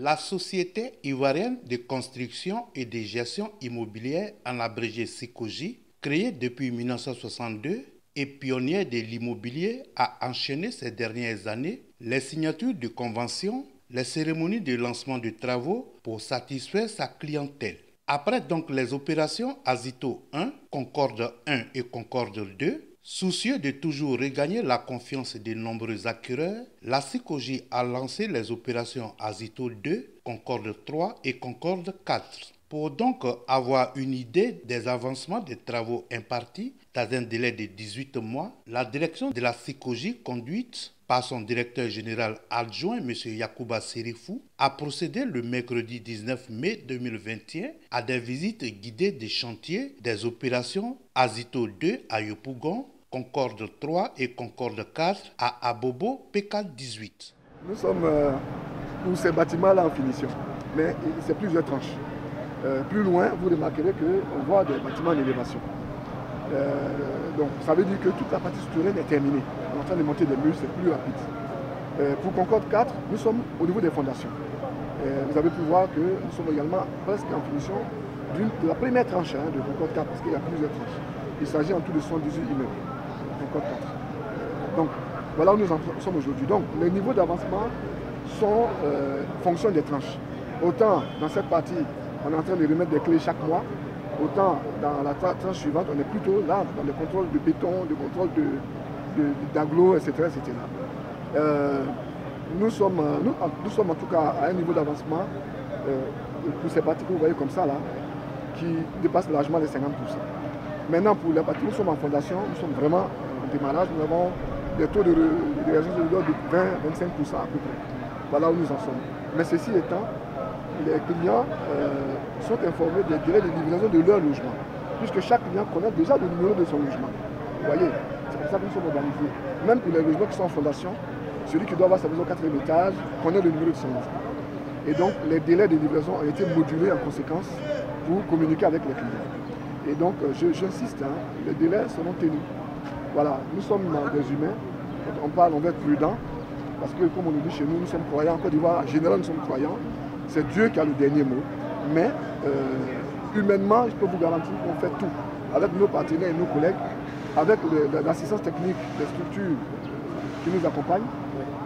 La Société ivoirienne de construction et de gestion immobilière, en abrégé SICOGI, créée depuis 1962 et pionnière de l'immobilier, a enchaîné ces dernières années les signatures de conventions, les cérémonies de lancement de travaux pour satisfaire sa clientèle. Après donc les opérations Azito 1, Concorde 1 et Concorde 2, soucieux de toujours regagner la confiance de nombreux acquéreurs, la SICOGI a lancé les opérations Azito 2, Concorde 3 et Concorde 4. Pour donc avoir une idée des avancements des travaux impartis dans un délai de 18 mois, la direction de la SICOGI, conduite par son directeur général adjoint, M. Yacouba Serifou, a procédé le mercredi 19 mai 2021 à des visites guidées des chantiers des opérations Azito 2 à Yopougon, Concorde 3 et Concorde 4 à Abobo PK18. Nous sommes pour ces bâtiments-là en finition, mais c'est plusieurs tranches. Plus loin, vous remarquerez qu'on voit des bâtiments en élévation. Donc ça veut dire que toute la partie souterraine est terminée. On est en train de monter des murs, c'est plus rapide. Pour Concorde 4, nous sommes au niveau des fondations. Vous avez pu voir que nous sommes également presque en finition de la première tranche de Concorde 4, parce qu'il y a plusieurs tranches. Il s'agit en tout de 78 immeubles. Concorde 4. Donc voilà où nous en sommes aujourd'hui. Donc les niveaux d'avancement sont fonction des tranches. Autant dans cette partie, on est en train de remettre des clés chaque mois, autant dans la tranche suivante, on est plutôt là dans le contrôle de béton, le contrôle d'agglo, etc. Nous sommes en tout cas à un niveau d'avancement pour ces parties que vous voyez comme ça là, qui dépasse largement les 50%. Maintenant pour les parties, nous sommes en fondation, nous sommes vraiment en démarrage, nous avons des taux de réalisation de l'ordre de 20-25% à peu près. Voilà où nous en sommes. Mais ceci étant, les clients sont informés des délais de livraison de leur logement, puisque chaque client connaît déjà le numéro de son logement. Vous voyez, c'est comme ça que nous sommes organisés. Même pour les logements qui sont en fondation, celui qui doit avoir sa maison au 4e étage connaît le numéro de son logement. Et donc, les délais de livraison ont été modulés en conséquence pour communiquer avec les clients. Et donc, j'insiste, les délais seront tenus. Voilà, nous sommes des humains, quand on parle, on va être prudent, parce que comme on nous dit chez nous, nous sommes croyants, en Côte d'Ivoire, en général, nous sommes croyants. C'est Dieu qui a le dernier mot. Mais humainement, je peux vous garantir qu'on fait tout, avec nos partenaires et nos collègues, avec l'assistance technique des structures qui nous accompagnent,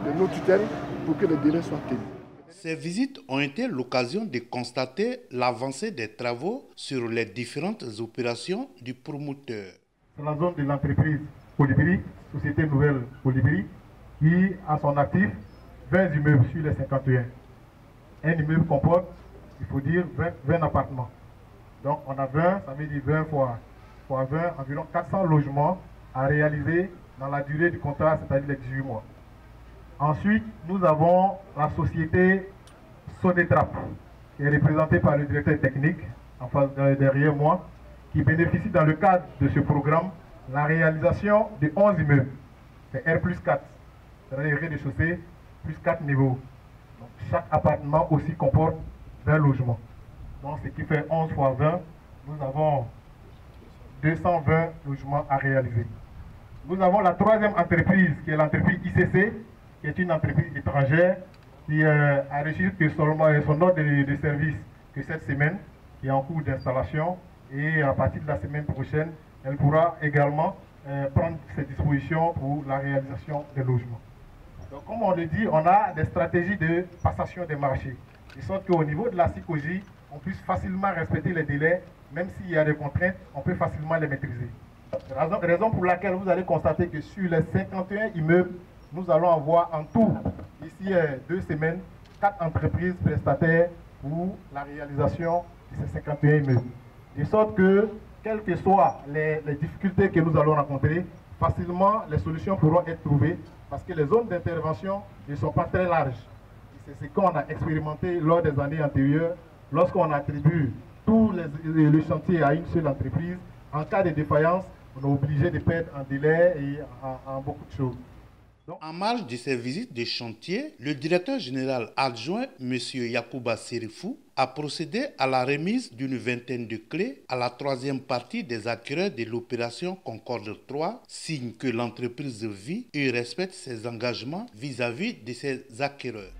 de nos tutelles, pour que les délais soient tenus. Ces visites ont été l'occasion de constater l'avancée des travaux sur les différentes opérations du promoteur. C'est la zone de l'entreprise Colibri, Société Nouvelle Colibri, qui a son actif 20 immeubles sur les 51. Un immeuble comporte, il faut dire, 20 appartements. Donc on a 20, ça veut dire 20 fois 20, environ 400 logements à réaliser dans la durée du contrat, c'est-à-dire les 18 mois. Ensuite, nous avons la société Sonetrap, qui est représentée par le directeur technique, en face derrière moi, qui bénéficie dans le cadre de ce programme la réalisation de 11 immeubles. C'est R+4, c'est-à-dire rez-de-chaussée, plus 4 niveaux. Donc, chaque appartement aussi comporte 20 logements. Donc, ce qui fait 11 fois 20, nous avons 220 logements à réaliser. Nous avons la troisième entreprise, qui est l'entreprise ICC, qui est une entreprise étrangère, qui a reçu que son ordre de service que cette semaine, qui est en cours d'installation. Et à partir de la semaine prochaine, elle pourra également prendre ses dispositions pour la réalisation des logements. Donc, comme on le dit, on a des stratégies de passation des marchés, de sorte qu'au niveau de la SICOGI, on puisse facilement respecter les délais, même s'il y a des contraintes, on peut facilement les maîtriser. Raison pour laquelle vous allez constater que sur les 51 immeubles, nous allons avoir en tout, d'ici 2 semaines, 4 entreprises prestataires pour la réalisation de ces 51 immeubles. De sorte que, quelles que soient les difficultés que nous allons rencontrer, facilement les solutions pourront être trouvées parce que les zones d'intervention ne sont pas très larges. C'est ce qu'on a expérimenté lors des années antérieures, lorsqu'on attribue tous les chantiers à une seule entreprise. En cas de défaillance, on est obligé de perdre en délai et en beaucoup de choses. Donc, en marge de ces visites de chantier, le directeur général adjoint, M. Yacouba Serifou, a procédé à la remise d'une vingtaine de clés à la troisième partie des acquéreurs de l'opération Concorde 3, signe que l'entreprise vit et respecte ses engagements vis-à-vis de ses acquéreurs.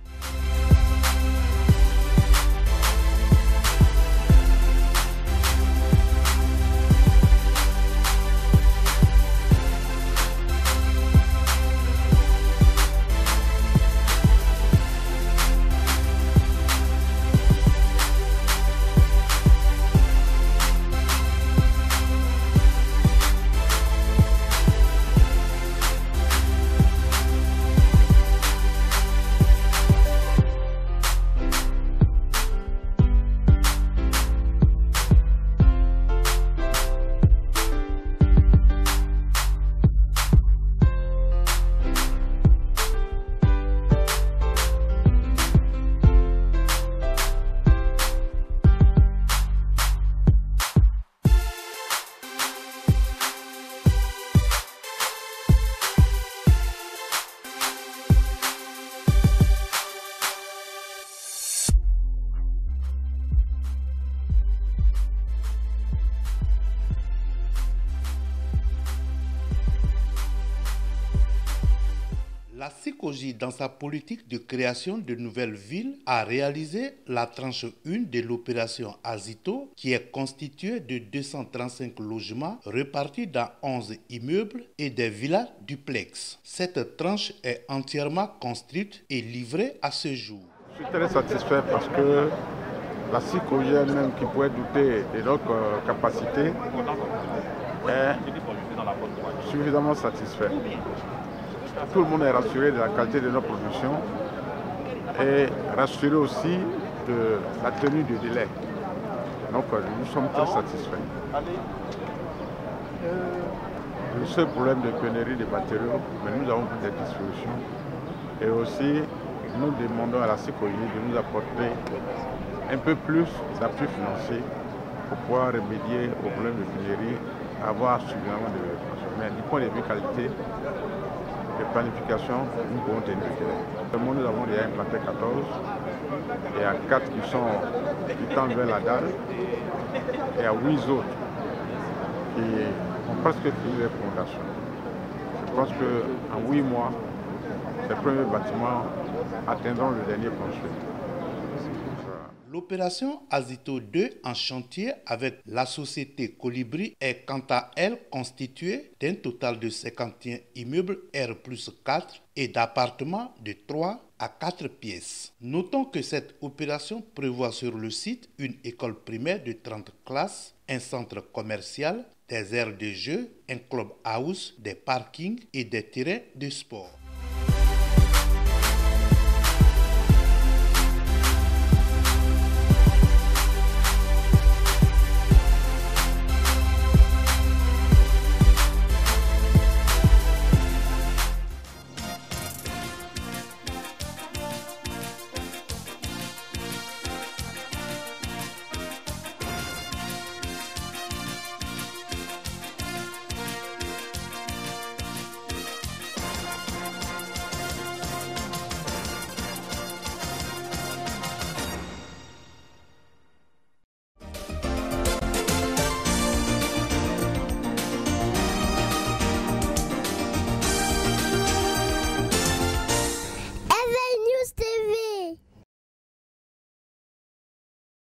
La SICOGI, dans sa politique de création de nouvelles villes, a réalisé la tranche 1 de l'opération Azito, qui est constituée de 235 logements répartis dans 11 immeubles et des villas duplex. Cette tranche est entièrement construite et livrée à ce jour. Je suis très satisfait parce que la SICOGI elle-même, qui pourrait douter de notre capacité, est suffisamment satisfait. Tout le monde est rassuré de la qualité de nos productions et rassuré aussi de la tenue du délai. Donc nous sommes très satisfaits. Le seul problème de pénurie de matériaux, mais nous avons pris des dispositions. Et aussi, nous demandons à la SICOGI de nous apporter un peu plus d'appui financier pour pouvoir remédier au problème de pénurie, avoir suffisamment de ressources. Mais du point de vue qualité, de planification, nous pouvons tenir le délai. Nous avons déjà implanté 14, il y a 4 qui tendent vers la dalle, et il y a 8 autres qui ont presque fini les fondations. Je pense qu'en 8 mois, ces premiers bâtiments atteindront le dernier construit. L'opération Azito 2 en chantier avec la société Colibri est quant à elle constituée d'un total de 51 immeubles R+4 et d'appartements de 3 à 4 pièces. Notons que cette opération prévoit sur le site une école primaire de 30 classes, un centre commercial, des aires de jeu, un club house, des parkings et des terrains de sport.